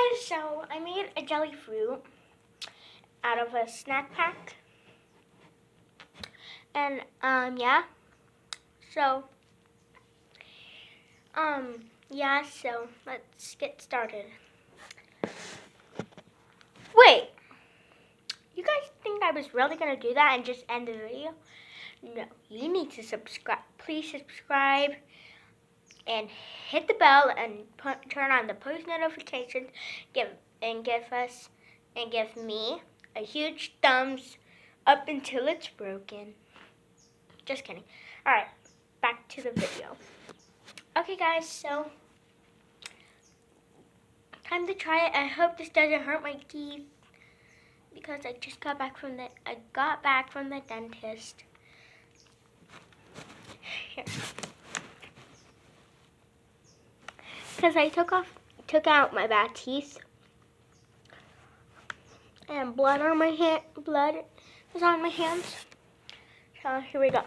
guys, so I made a jelly fruit out of a snack pack. And yeah. So yeah, so let's get started. Wait. You guys think I was really gonna do that and just end the video? No, you need to subscribe. Please subscribe and hit the bell and turn on the post notifications. Give me a huge thumbs up until it's broken. Just kidding. All right, back to the video. Okay, guys, so time to try it. I hope this doesn't hurt my teeth because I just got back from the dentist. Here. Because I took out my bad teeth, and blood was on my hands. So here we go.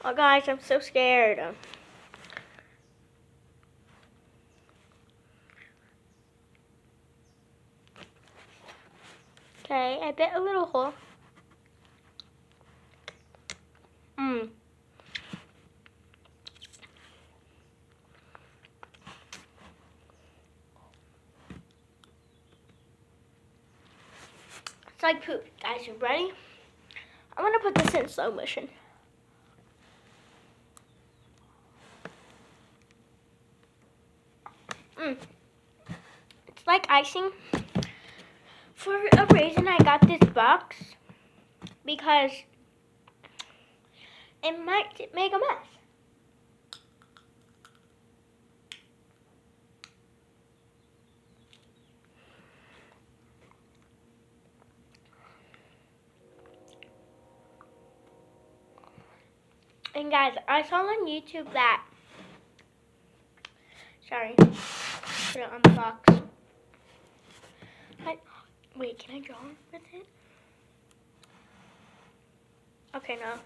Oh guys, I'm so scared. Okay, I bit a little hole. It's like poop. Guys, you ready? I'm gonna put this in slow motion. It's like icing. For a reason, I got this box because it might make a mess. And guys, I saw on YouTube that, sorry, put it on the box. Wait, can I draw with it? Okay, no,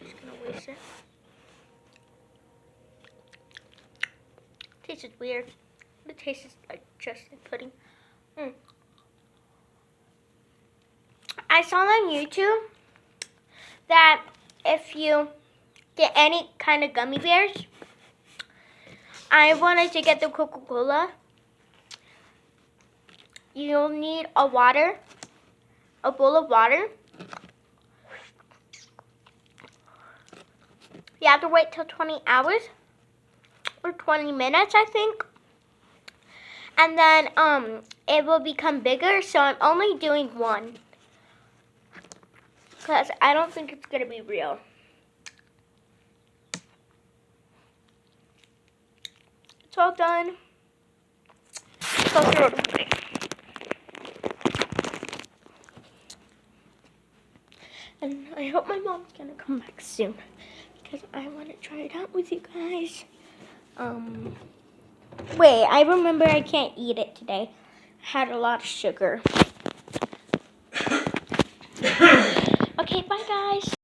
just gonna waste it. Tastes weird. It tastes like just like pudding. I saw on YouTube that if you get any kind of gummy bears, I wanted to get the Coca-Cola. You'll need a bowl of water. You have to wait till 20 hours or 20 minutes, I think. And then it will become bigger, so I'm only doing one because I don't think it's gonna be real. It's all done. So throw it away. And I hope my mom's gonna come back soon because I want to try it out with you guys. Wait, I remember I can't eat it today. I had a lot of sugar. Okay, bye guys.